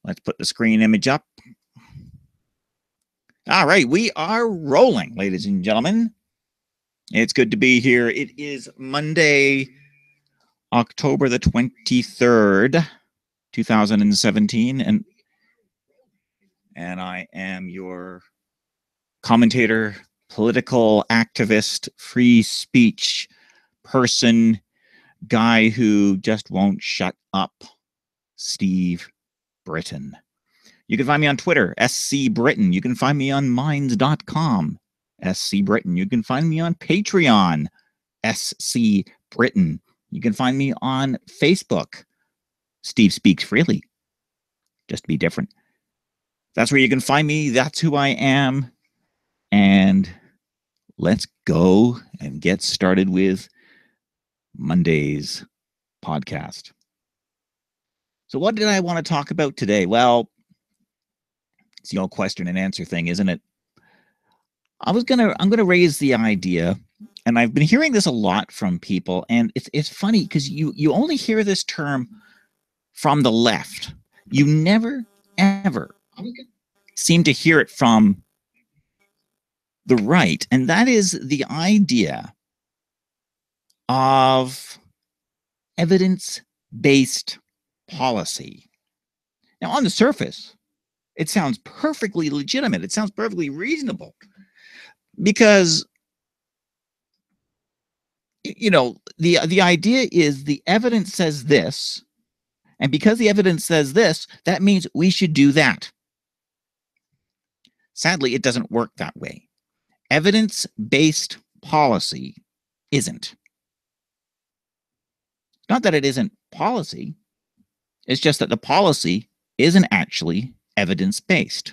Let's put the screen image up. All right, we are rolling, ladies and gentlemen. It's good to be here. It is Monday, October the 23rd, 2017, and I am your commentator, political activist, free speech person, guy who just won't shut up, Steve Britton. You can find me on Twitter, SC Britton. You can find me on Minds.com, SC Britton. You can find me on Patreon, SC Britton. You can find me on Facebook, Steve Speaks Freely. Just to be different. That's where you can find me. That's who I am. And let's go and get started with Monday's podcast. So what did I want to talk about today? Well, it's the old question and answer thing, isn't it? I'm gonna raise the idea, and I've been hearing this a lot from people, and it's funny because you only hear this term from the left. You never ever seem to hear it from the right, and that is the idea of evidence-based policy. Now, on the surface, it sounds perfectly legitimate. It sounds perfectly reasonable because, you know, the idea is the evidence says this, and because the evidence says this, that means we should do that. Sadly, it doesn't work that way. Evidence-based policy isn't. Not that it isn't policy. It's just that the policy isn't actually evidence-based.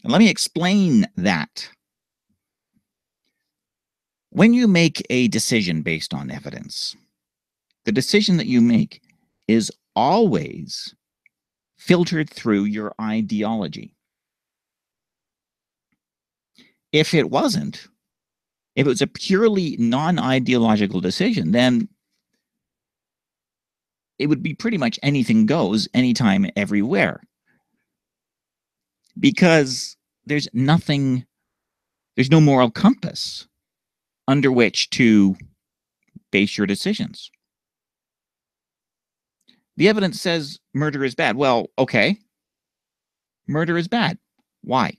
And let me explain that. When you make a decision based on evidence, the decision that you make is always filtered through your ideology. If it wasn't, if it was a purely non-ideological decision, then it would be pretty much anything goes, anytime, everywhere. Because there's no moral compass under which to base your decisions. The evidence says murder is bad. Well, okay. Murder is bad. Why?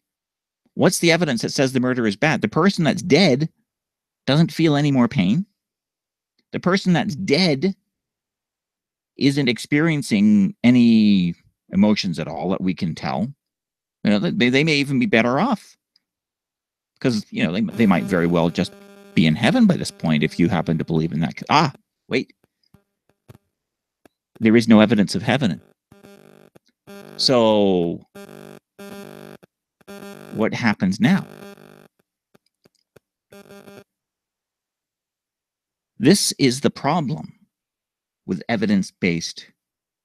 What's the evidence that says the murder is bad? The person that's dead doesn't feel any more pain. The person that's dead isn't experiencing any emotions at all that we can tell. You know, they may even be better off because, you know, they might very well just be in heaven by this point if you happen to believe in that. Wait. There is no evidence of heaven. So what happens now? This is the problem with evidence-based,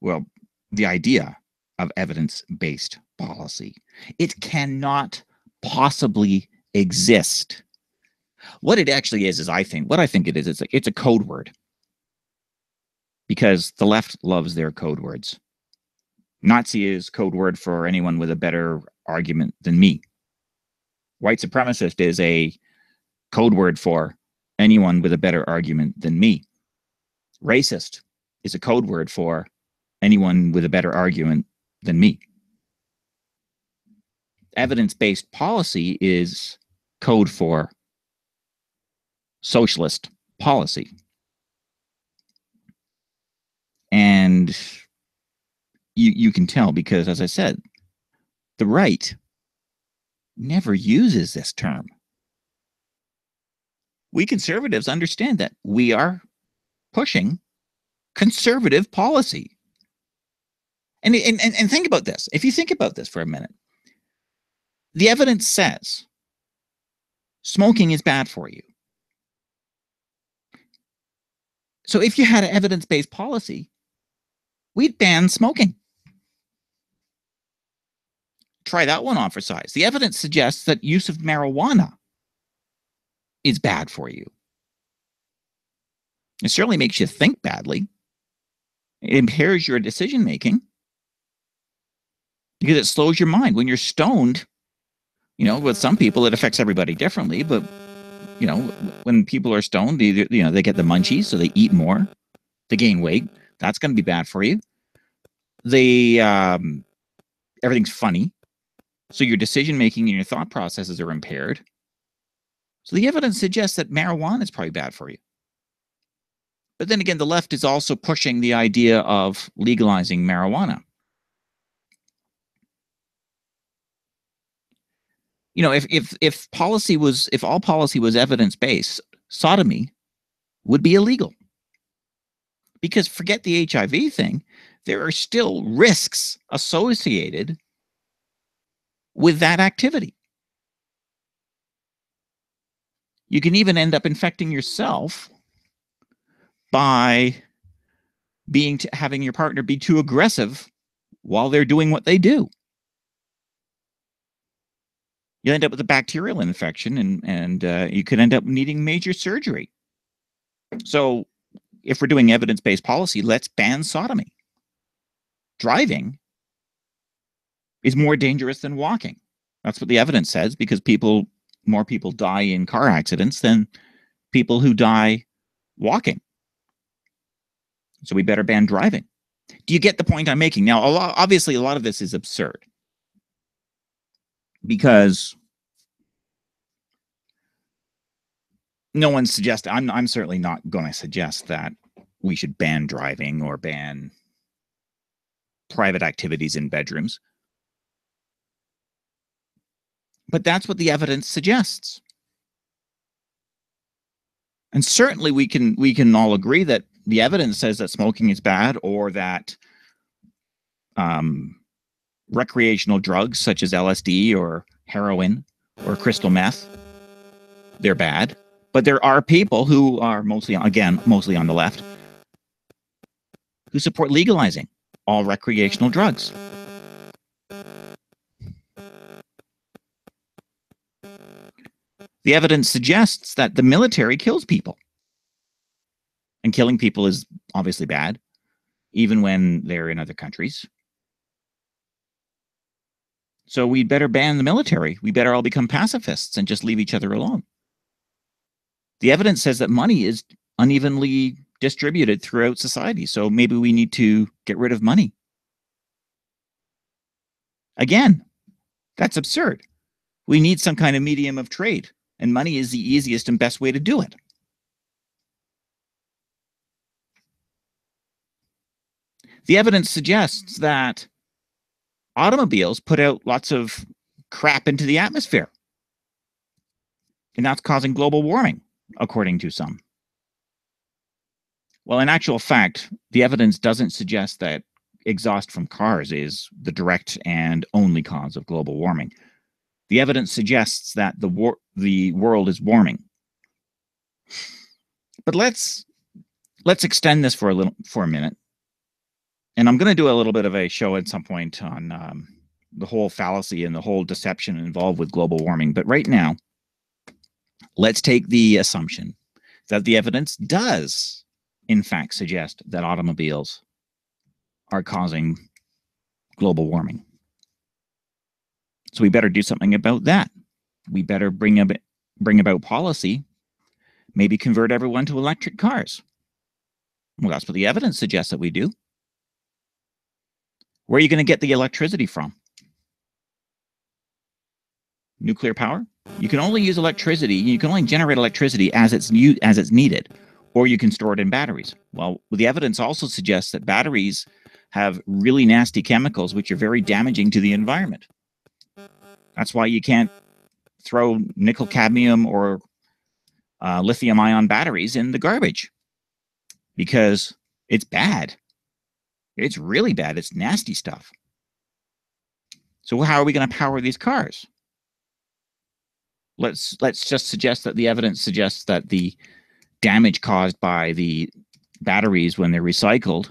well, the idea of evidence-based policy. It cannot possibly exist. What it actually is what I think it is, it's a code word. Because the left loves their code words. Nazi is code word for anyone with a better argument than me. White supremacist is a code word for anyone with a better argument than me. Racist is a code word for anyone with a better argument than me. Evidence-based policy is code for socialist policy. And you can tell because, as I said, the right never uses this term. We conservatives understand that we are pushing conservative policy. And think about this. If you think about this for a minute, the evidence says smoking is bad for you. So if you had an evidence-based policy, we'd ban smoking. Try that one on for size. The evidence suggests that use of marijuana is bad for you. It certainly makes you think badly. It impairs your decision making. because it slows your mind. When you're stoned, with some people, it affects everybody differently, but, when people are stoned, they get the munchies, so they eat more, they gain weight. That's going to be bad for you. Everything's funny. So your decision-making and your thought processes are impaired. So the evidence suggests that marijuana is probably bad for you. But then again, the left is also pushing the idea of legalizing marijuana. If all policy was evidence-based, sodomy would be illegal. Because forget the HIV thing, there are still risks associated with that activity. You can even end up infecting yourself by having your partner be too aggressive while they're doing what they do. You end up with a bacterial infection, and you could end up needing major surgery. So if we're doing evidence-based policy, let's ban sodomy. Driving is more dangerous than walking. That's what the evidence says, because more people die in car accidents than people who die walking. So we better ban driving. Do you get the point I'm making? Now, obviously, a lot of this is absurd, because no one's suggesting. I'm certainly not going to suggest that we should ban driving or ban private activities in bedrooms. But that's what the evidence suggests. And certainly we can all agree that the evidence says that smoking is bad, or that recreational drugs such as LSD or heroin or crystal meth, they're bad. But there are people who are mostly on the left, who support legalizing all recreational drugs. The evidence suggests that the military kills people. And killing people is obviously bad, even when they're in other countries. So we'd better ban the military. We better all become pacifists and just leave each other alone. The evidence says that money is unevenly distributed throughout society. So maybe we need to get rid of money. Again, that's absurd. We need some kind of medium of trade, and money is the easiest and best way to do it. The evidence suggests that automobiles put out lots of crap into the atmosphere, and that's causing global warming, according to some. Well, in actual fact, the evidence doesn't suggest that exhaust from cars is the direct and only cause of global warming. The evidence suggests that the world is warming. But let's extend this for a minute. And I'm going to do a little bit of a show at some point on the whole fallacy and the whole deception involved with global warming. But right now, let's take the assumption that the evidence does, in fact, suggest that automobiles are causing global warming. So we better do something about that. We better bring about policy, maybe convert everyone to electric cars. Well, that's what the evidence suggests that we do. Where are you going to get the electricity from? Nuclear power? You can only use electricity. You can only generate electricity as it's needed, or you can store it in batteries. Well, the evidence also suggests that batteries have really nasty chemicals which are very damaging to the environment. That's why you can't throw nickel, cadmium, or lithium-ion batteries in the garbage, because it's bad. It's really bad. It's nasty stuff. So how are we going to power these cars? Let's just suggest that the evidence suggests that the damage caused by the batteries when they're recycled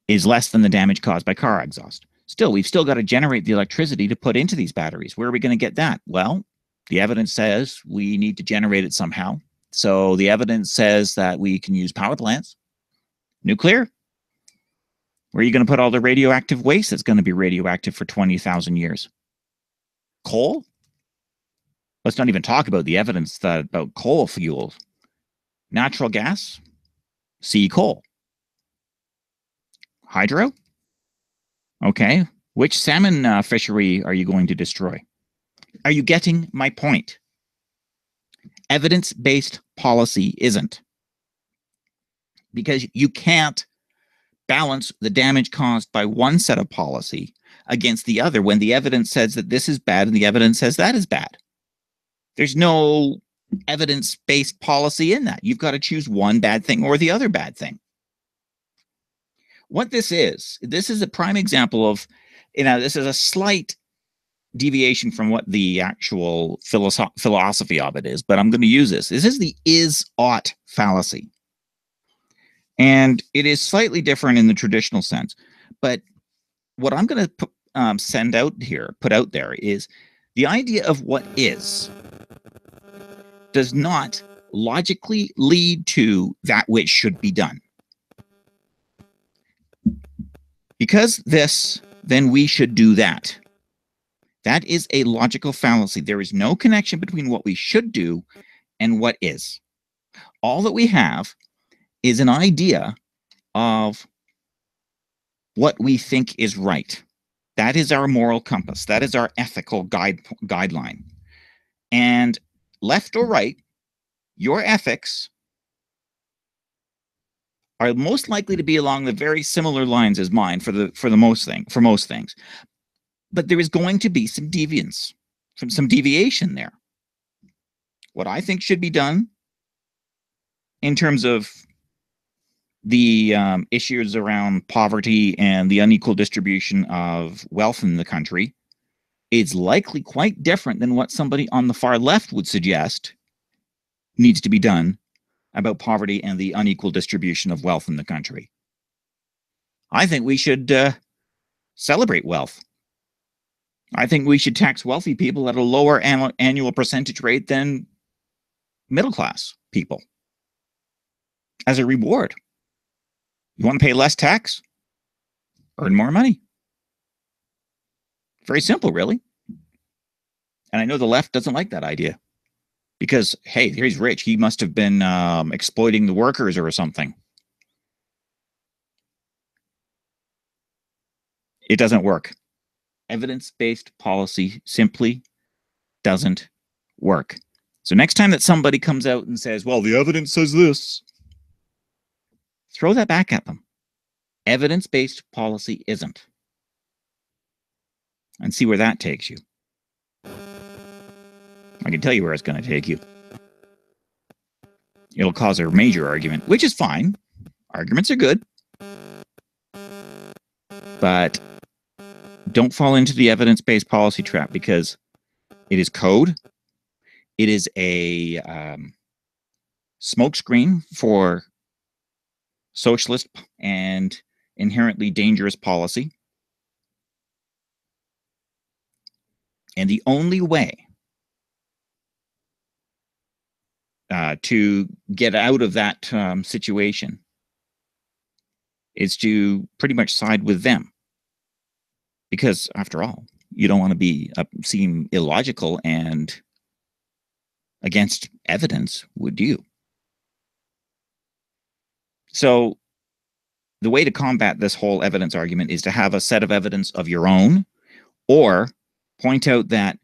is less than the damage caused by car exhaust. Still, we've still got to generate the electricity to put into these batteries. Where are we going to get that? Well, the evidence says we need to generate it somehow. So the evidence says that we can use power plants, nuclear. Where are you going to put all the radioactive waste that's going to be radioactive for 20,000 years? Coal? Let's not even talk about the evidence about coal fuel. Natural gas? Sea coal. Hydro? Okay. Which salmon fishery are you going to destroy? Are you getting my point? Evidence-based policy isn't. Because you can't balance the damage caused by one set of policy against the other when the evidence says that this is bad and the evidence says that is bad. There's no evidence-based policy in that. You've got to choose one bad thing or the other bad thing. What this is a prime example of, this is a slight deviation from what the actual philosophy of it is, but I'm going to use this. This is the is-ought fallacy. And it is slightly different in the traditional sense. But what I'm going to put out there is the idea of what is does not logically lead to that which should be done. Because this, then we should do that. That is a logical fallacy. There is no connection between what we should do and what is. All that we have is an idea of what we think is right. That is our moral compass. That is our ethical guideline. And left or right, your ethics are most likely to be along the very similar lines as mine for most things. But there is going to be some deviance, some deviation there. What I think should be done in terms of the issues around poverty and the unequal distribution of wealth in the country is likely quite different than what somebody on the far left would suggest needs to be done about poverty and the unequal distribution of wealth in the country. I think we should celebrate wealth. I think we should tax wealthy people at a lower annual percentage rate than middle-class people as a reward. You want to pay less tax? Earn more money. Very simple, really. And I know the left doesn't like that idea because, hey, he's rich. He must have been exploiting the workers or something. It doesn't work. Evidence-based policy simply doesn't work. So next time that somebody comes out and says, well, the evidence says this, throw that back at them. Evidence-based policy isn't. And see where that takes you. I can tell you where it's going to take you. It'll cause a major argument, which is fine. Arguments are good. But don't fall into the evidence-based policy trap because it is code. It is a smokescreen for socialist and inherently dangerous policy. And the only way to get out of that situation is to pretty much side with them. Because, after all, you don't want to be seem illogical and against evidence, would you? So the way to combat this whole evidence argument is to have a set of evidence of your own, or point out that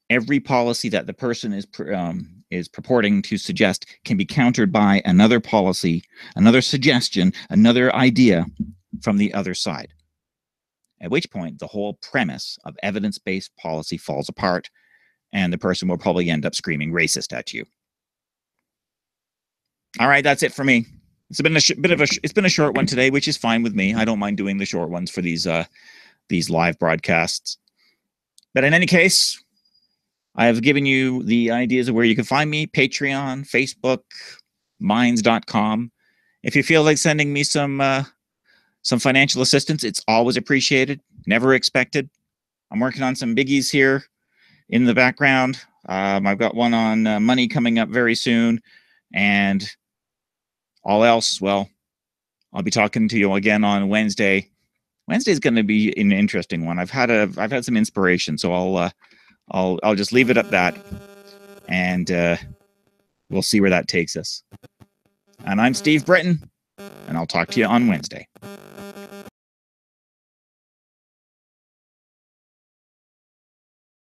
every policy that the person is purporting to suggest can be countered by another policy, another suggestion, another idea from the other side. At which point, the whole premise of evidence-based policy falls apart, and the person will probably end up screaming racist at you. All right, that's it for me. It's been it's been a short one today, which is fine with me. I don't mind doing the short ones for these live broadcasts. But in any case, I have given you the ideas of where you can find me: Patreon, Facebook, Minds.com. If you feel like sending me some financial assistance, it's always appreciated, never expected. I'm working on some biggies here in the background. I've got one on money coming up very soon, and all else, well, I'll be talking to you again on Wednesday Wednesday's going to be an interesting one. I've had some inspiration, so I'll just leave it at that, and we'll see where that takes us. And I'm Steve Britton, and I'll talk to you on Wednesday.